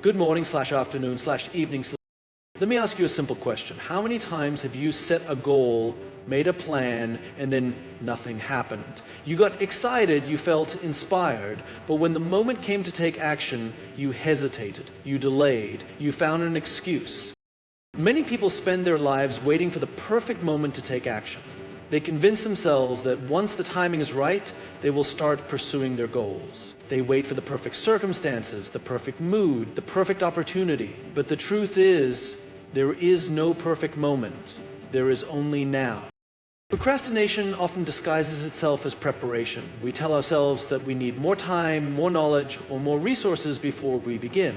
Good morning / afternoon / evening. Let me ask you a simple question. How many times have you set a goal, made a plan, and then nothing happened? You got excited, you felt inspired, but when the moment came to take action, you hesitated, you delayed, you found an excuse. Many people spend their lives waiting for the perfect moment to take action. They convince themselves that once the timing is right, they will start pursuing their goals. They wait for the perfect circumstances, the perfect mood, the perfect opportunity. But the truth is, there is no perfect moment. There is only now. Procrastination often disguises itself as preparation. We tell ourselves that we need more time, more knowledge, or more resources before we begin.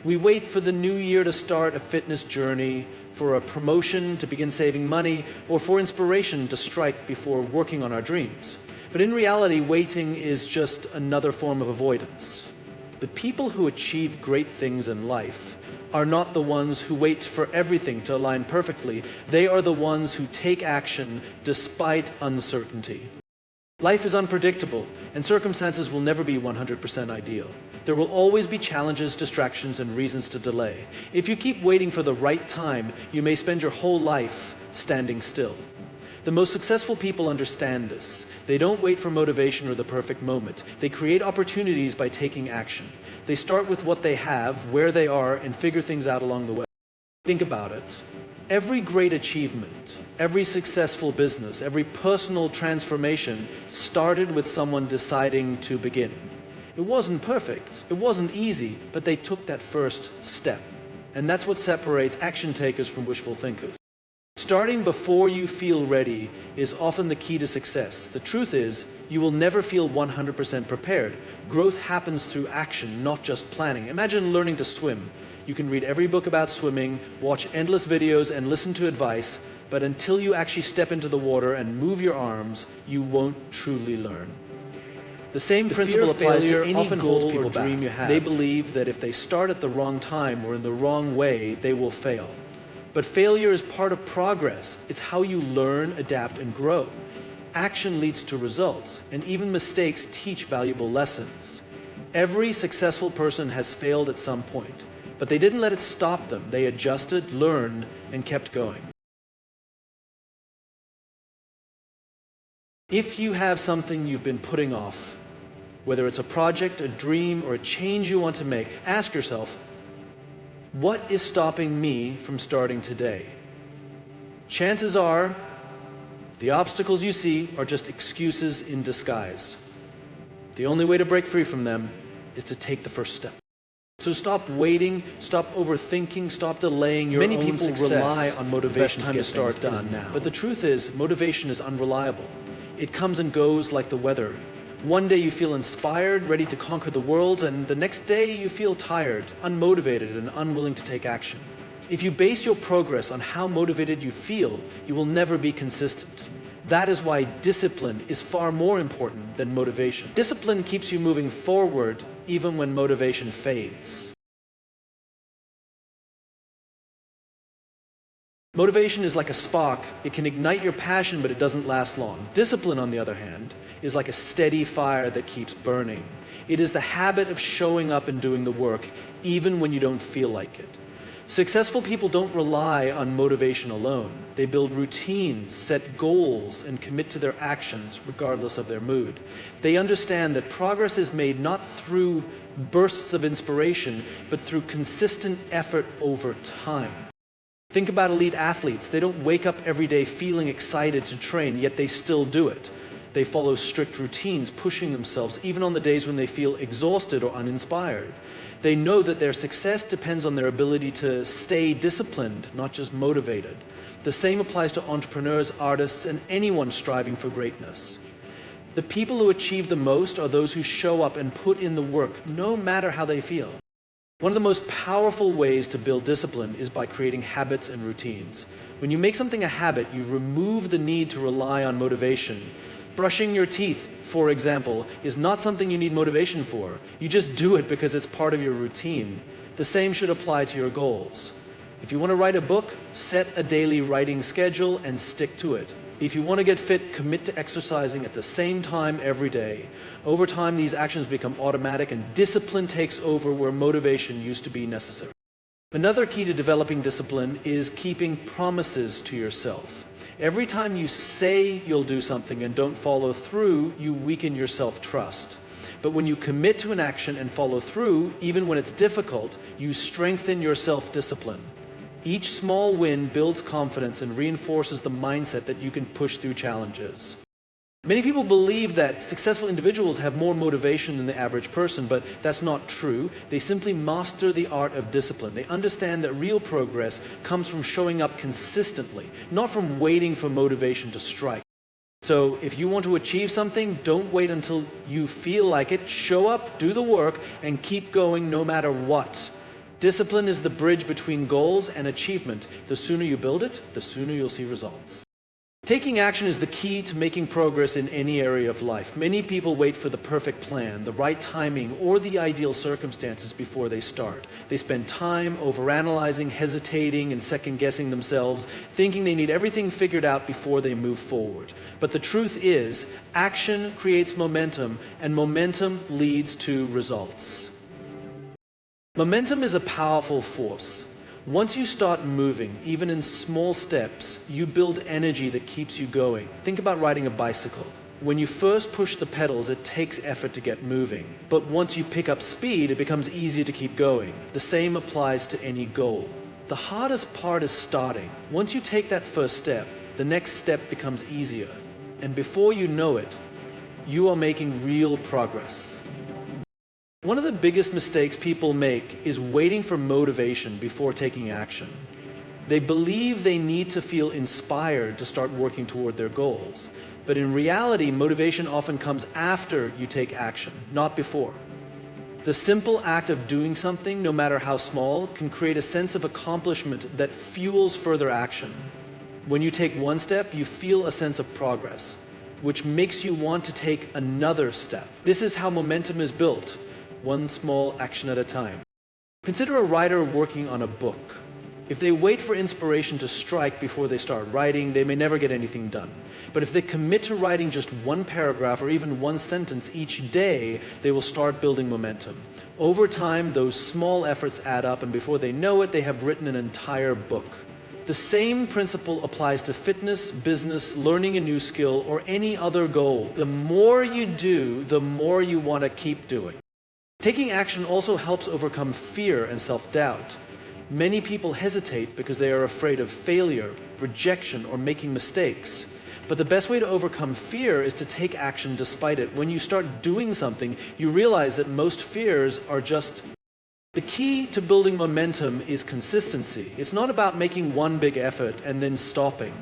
We wait for the new year to start a fitness journey, for a promotion to begin saving money, or for inspiration to strike before working on our dreams. But in reality, waiting is just another form of avoidance. The people who achieve great things in life are not the ones who wait for everything to align perfectly. They are the ones who take action despite uncertainty. Life is unpredictable, and circumstances will never be 100% ideal. There will always be challenges, distractions, and reasons to delay. If you keep waiting for the right time, you may spend your whole life standing still. The most successful people understand this. They don't wait for motivation or the perfect moment. They create opportunities by taking action. They start with what they have, where they are, and figure things out along the way. Think about it. Every great achievement, every successful business, every personal transformation started with someone deciding to begin. It wasn't perfect, it wasn't easy, but they took that first step. And that's what separates action takers from wishful thinkers. Starting before you feel ready is often the key to success. The truth is, you will never feel 100% prepared. Growth happens through action, not just planning. Imagine learning to swim. You can read every book about swimming, watch endless videos, and listen to advice, but until you actually step into the water and move your arms, you won't truly learn. The same principle applies to any goal or dream you have. They believe that if they start at the wrong time or in the wrong way, they will fail. But failure is part of progress. It's how you learn, adapt, and grow. Action leads to results, and even mistakes teach valuable lessons. Every successful person has failed at some point, but they didn't let it stop them. They adjusted, learned, and kept going. If you have something you've been putting off, whether it's a project, a dream, or a change you want to make, ask yourself, what is stopping me from starting today? Chances are, the obstacles you see are just excuses in disguise. The only way to break free from them is to take the first step. So stop waiting, stop overthinking, stop delaying your own success. Many people rely on motivation to get things done now. But the truth is, motivation is unreliable. It comes and goes like the weather. One day you feel inspired, ready to conquer the world, and the next day you feel tired, unmotivated, and unwilling to take action. If you base your progress on how motivated you feel, you will never be consistent. That is why discipline is far more important than motivation. Discipline keeps you moving forward even when motivation fades. Motivation is like a spark. It can ignite your passion, but it doesn't last long. Discipline, on the other hand, is like a steady fire that keeps burning. It is the habit of showing up and doing the work, even when you don't feel like it. Successful people don't rely on motivation alone. They build routines, set goals, and commit to their actions, regardless of their mood. They understand that progress is made not through bursts of inspiration, but through consistent effort over time. Think about elite athletes. They don't wake up every day feeling excited to train, yet they still do it. They follow strict routines, pushing themselves even on the days when they feel exhausted or uninspired. They know that their success depends on their ability to stay disciplined, not just motivated. The same applies to entrepreneurs, artists, and anyone striving for greatness. The people who achieve the most are those who show up and put in the work, no matter how they feel. One of the most powerful ways to build discipline is by creating habits and routines. When you make something a habit, you remove the need to rely on motivation. Brushing your teeth, for example, is not something you need motivation for. You just do it because it's part of your routine. The same should apply to your goals. If you want to write a book, set a daily writing schedule and stick to it. If you want to get fit, commit to exercising at the same time every day. Over time, these actions become automatic and discipline takes over where motivation used to be necessary. Another key to developing discipline is keeping promises to yourself. Every time you say you'll do something and don't follow through, you weaken your self-trust. But when you commit to an action and follow through, even when it's difficult, you strengthen your self-discipline. Each small win builds confidence and reinforces the mindset that you can push through challenges. Many people believe that successful individuals have more motivation than the average person, but that's not true. They simply master the art of discipline. They understand that real progress comes from showing up consistently, not from waiting for motivation to strike. So if you want to achieve something, don't wait until you feel like it. Show up, do the work, and keep going no matter what. Discipline is the bridge between goals and achievement. The sooner you build it, the sooner you'll see results. Taking action is the key to making progress in any area of life. Many people wait for the perfect plan, the right timing, or the ideal circumstances before they start. They spend time overanalyzing, hesitating, and second-guessing themselves, thinking they need everything figured out before they move forward. But the truth is, action creates momentum, and momentum leads to results. Momentum is a powerful force. Once you start moving, even in small steps, you build energy that keeps you going. Think about riding a bicycle. When you first push the pedals, it takes effort to get moving. But once you pick up speed, it becomes easier to keep going. The same applies to any goal. The hardest part is starting. Once you take that first step, the next step becomes easier. And before you know it, you are making real progress. One of the biggest mistakes people make is waiting for motivation before taking action. They believe they need to feel inspired to start working toward their goals. But in reality, motivation often comes after you take action, not before. The simple act of doing something, no matter how small, can create a sense of accomplishment that fuels further action. When you take one step, you feel a sense of progress, which makes you want to take another step. This is how momentum is built. One small action at a time. Consider a writer working on a book. If they wait for inspiration to strike before they start writing, they may never get anything done. But if they commit to writing just one paragraph or even one sentence each day, they will start building momentum. Over time, those small efforts add up, and before they know it, they have written an entire book. The same principle applies to fitness, business, learning a new skill, or any other goal. The more you do, the more you want to keep doing. Taking action also helps overcome fear and self-doubt. Many people hesitate because they are afraid of failure, rejection, or making mistakes. But the best way to overcome fear is to take action despite it. When you start doing something, you realize that most fears are just... The key to building momentum is consistency. It's not about making one big effort and then stopping.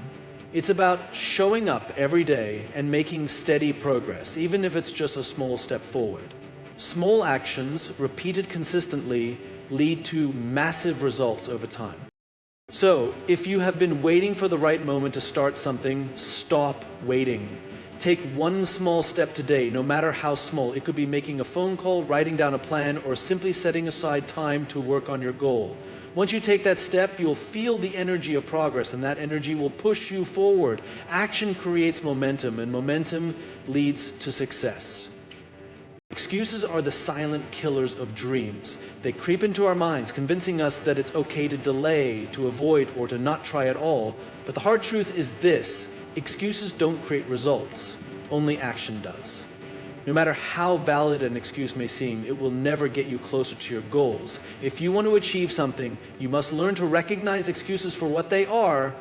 It's about showing up every day and making steady progress, even if it's just a small step forward. Small actions, repeated consistently, lead to massive results over time. So, if you have been waiting for the right moment to start something, stop waiting. Take one small step today, no matter how small. It could be making a phone call, writing down a plan, or simply setting aside time to work on your goal. Once you take that step, you'll feel the energy of progress, and that energy will push you forward. Action creates momentum, and momentum leads to success. Excuses are the silent killers of dreams. They creep into our minds, convincing us that it's okay to delay, to avoid, or to not try at all. But the hard truth is this: excuses don't create results. Only action does. No matter how valid an excuse may seem, it will never get you closer to your goals. If you want to achieve something, you must learn to recognize excuses for what they are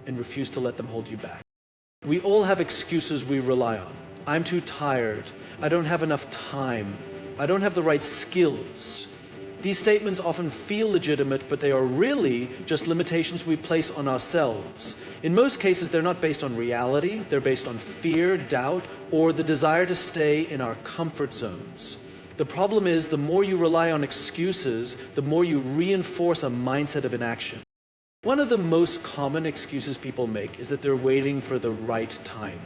and refuse to let them hold you back. We all have excuses we rely on. I'm too tired. I don't have enough time. I don't have the right skills. These statements often feel legitimate, but they are really just limitations we place on ourselves. In most cases, they're not based on reality. They're based on fear, doubt, or the desire to stay in our comfort zones. The problem is, the more you rely on excuses, the more you reinforce a mindset of inaction. One of the most common excuses people make is that they're waiting for the right time.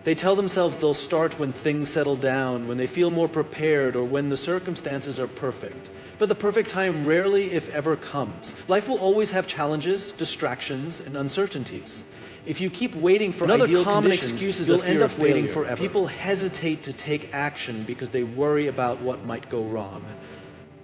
They tell themselves they'll start when things settle down, when they feel more prepared, or when the circumstances are perfect. But the perfect time rarely, if ever, comes. Life will always have challenges, distractions, and uncertainties. If you keep waiting for another common excuse is you'll end up waiting forever. People hesitate to take action because they worry about what might go wrong.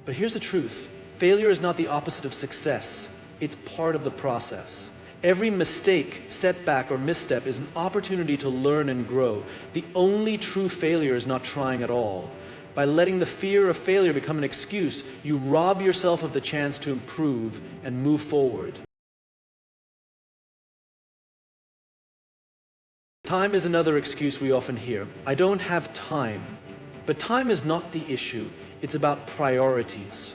But here's the truth. Failure is not the opposite of success. It's part of the process. Every mistake, setback, or misstep is an opportunity to learn and grow. The only true failure is not trying at all. By letting the fear of failure become an excuse, you rob yourself of the chance to improve and move forward. Time is another excuse we often hear. I don't have time. But time is not the issue. It's about priorities.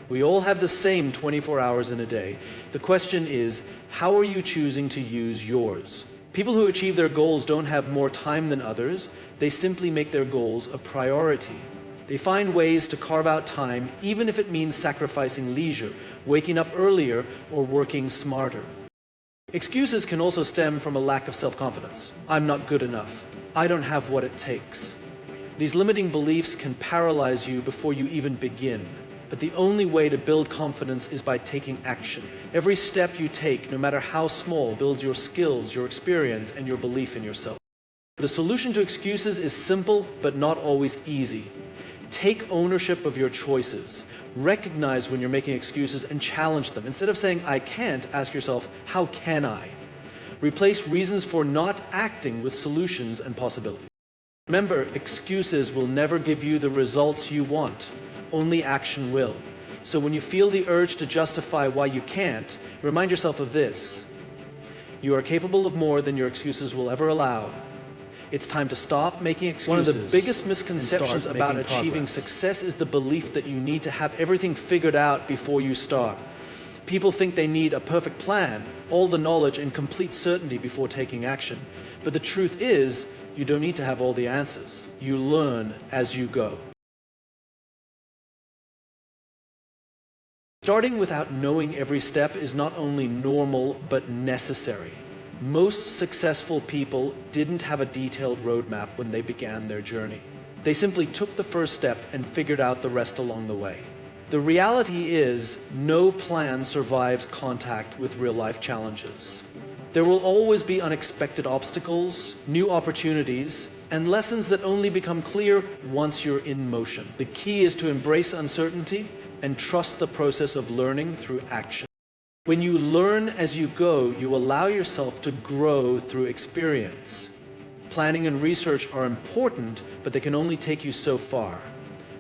We all have the same 24 hours in a day. The question is, how are you choosing to use yours? People who achieve their goals don't have more time than others. They simply make their goals a priority. They find ways to carve out time, even if it means sacrificing leisure, waking up earlier, or working smarter. Excuses can also stem from a lack of self-confidence. I'm not good enough. I don't have what it takes. These limiting beliefs can paralyze you before you even begin. But the only way to build confidence is by taking action. Every step you take, no matter how small, builds your skills, your experience, and your belief in yourself. The solution to excuses is simple, but not always easy. Take ownership of your choices. Recognize when you're making excuses and challenge them. Instead of saying, I can't, ask yourself, how can I? Replace reasons for not acting with solutions and possibilities. Remember, excuses will never give you the results you want. Only action will. So when you feel the urge to justify why you can't, remind yourself of this. You are capable of more than your excuses will ever allow. It's time to stop making excuses. One of the biggest misconceptions about achieving success is the belief that you need to have everything figured out before you start. People think they need a perfect plan, all the knowledge and complete certainty before taking action. But the truth is, you don't need to have all the answers. You learn as you go. Starting without knowing every step is not only normal, but necessary. Most successful people didn't have a detailed roadmap when they began their journey. They simply took the first step and figured out the rest along the way. The reality is, no plan survives contact with real-life challenges. There will always be unexpected obstacles, new opportunities, and lessons that only become clear once you're in motion. The key is to embrace uncertainty and trust the process of learning through action. When you learn as you go, you allow yourself to grow through experience. Planning and research are important, but they can only take you so far.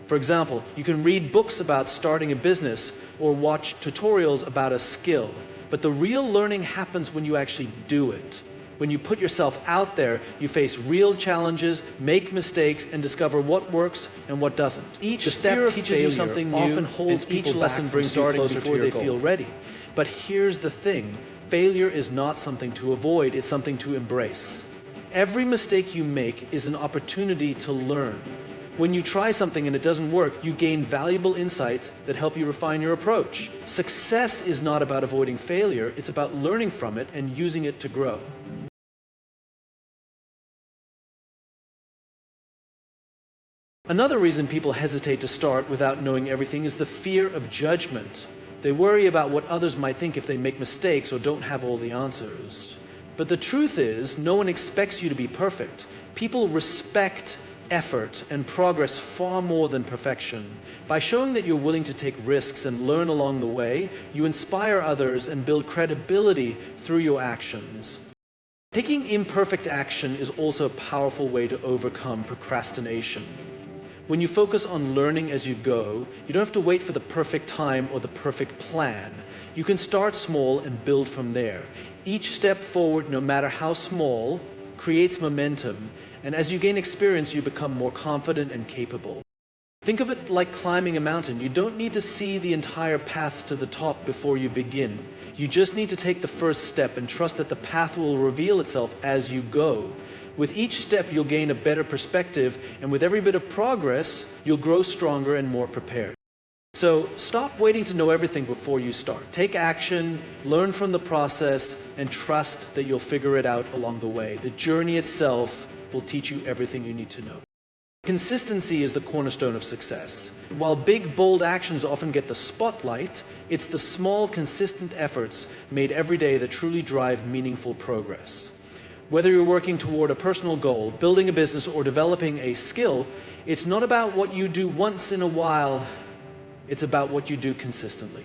For example, you can read books about starting a business or watch tutorials about a skill, but the real learning happens when you actually do it. When you put yourself out there, you face real challenges, make mistakes, and discover what works and what doesn't. Each step teaches you something new, often holds and each lesson brings you closer before they feel ready. But here's the thing, failure is not something to avoid, it's something to embrace. Every mistake you make is an opportunity to learn. When you try something and it doesn't work, you gain valuable insights that help you refine your approach. Success is not about avoiding failure, it's about learning from it and using it to grow. Another reason people hesitate to start without knowing everything is the fear of judgment. They worry about what others might think if they make mistakes or don't have all the answers. But the truth is, no one expects you to be perfect. People respect effort and progress far more than perfection. By showing that you're willing to take risks and learn along the way, you inspire others and build credibility through your actions. Taking imperfect action is also a powerful way to overcome procrastination. When you focus on learning as you go, you don't have to wait for the perfect time or the perfect plan. You can start small and build from there. Each step forward, no matter how small, creates momentum, and as you gain experience, you become more confident and capable. Think of it like climbing a mountain. You don't need to see the entire path to the top before you begin. You just need to take the first step and trust that the path will reveal itself as you go. With each step, you'll gain a better perspective, and with every bit of progress, you'll grow stronger and more prepared. So stop waiting to know everything before you start. Take action, learn from the process, and trust that you'll figure it out along the way. The journey itself will teach you everything you need to know. Consistency is the cornerstone of success. While big, bold actions often get the spotlight, it's the small, consistent efforts made every day that truly drive meaningful progress. Whether you're working toward a personal goal, building a business, or developing a skill, it's not about what you do once in a while, it's about what you do consistently.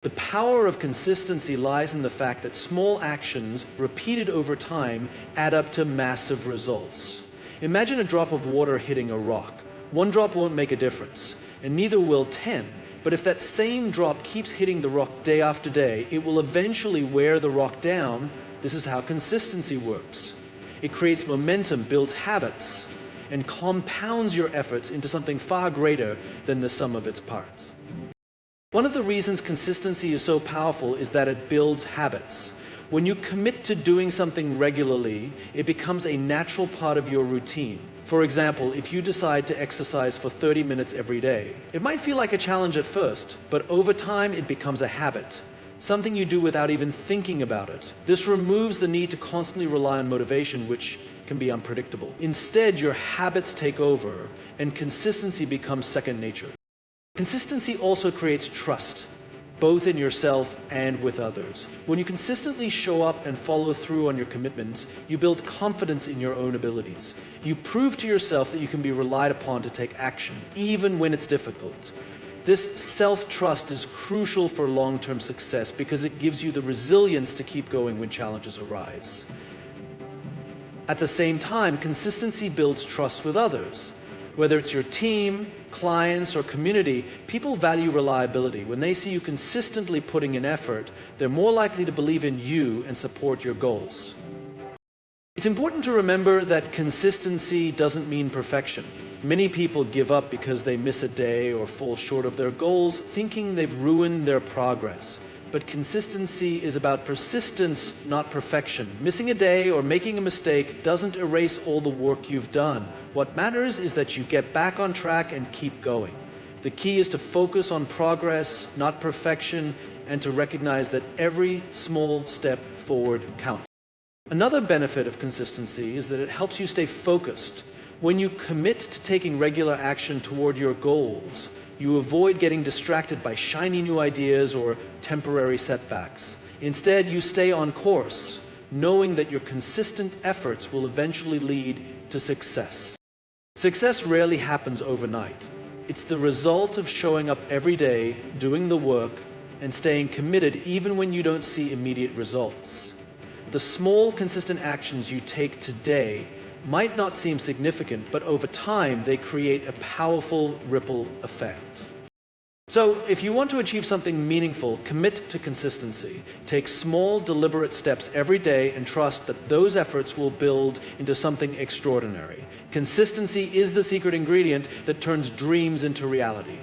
The power of consistency lies in the fact that small actions, repeated over time, add up to massive results. Imagine a drop of water hitting a rock. One drop won't make a difference, and neither will 10. But if that same drop keeps hitting the rock day after day, it will eventually wear the rock down. This is how consistency works. It creates momentum, builds habits, and compounds your efforts into something far greater than the sum of its parts. One of the reasons consistency is so powerful is that it builds habits. When you commit to doing something regularly, it becomes a natural part of your routine. For example, if you decide to exercise for 30 minutes every day, it might feel like a challenge at first, but over time it becomes a habit, something you do without even thinking about it. This removes the need to constantly rely on motivation, which can be unpredictable. Instead, your habits take over, and consistency becomes second nature. Consistency also creates trust, both in yourself and with others. When you consistently show up and follow through on your commitments, you build confidence in your own abilities. You prove to yourself that you can be relied upon to take action, even when it's difficult. This self-trust is crucial for long-term success because it gives you the resilience to keep going when challenges arise. At the same time, consistency builds trust with others. Whether it's your team, clients, or community, people value reliability. When they see you consistently putting in effort, they're more likely to believe in you and support your goals. It's important to remember that consistency doesn't mean perfection. Many people give up because they miss a day or fall short of their goals, thinking they've ruined their progress. But consistency is about persistence, not perfection. Missing a day or making a mistake doesn't erase all the work you've done. What matters is that you get back on track and keep going. The key is to focus on progress, not perfection, and to recognize that every small step forward counts. Another benefit of consistency is that it helps you stay focused. When you commit to taking regular action toward your goals, you avoid getting distracted by shiny new ideas or temporary setbacks. Instead, you stay on course, knowing that your consistent efforts will eventually lead to success. Success rarely happens overnight. It's the result of showing up every day, doing the work, and staying committed even when you don't see immediate results. The small, consistent actions you take today might not seem significant, but over time they create a powerful ripple effect. So, if you want to achieve something meaningful, commit to consistency. Take small, deliberate steps every day and trust that those efforts will build into something extraordinary. Consistency is the secret ingredient that turns dreams into reality.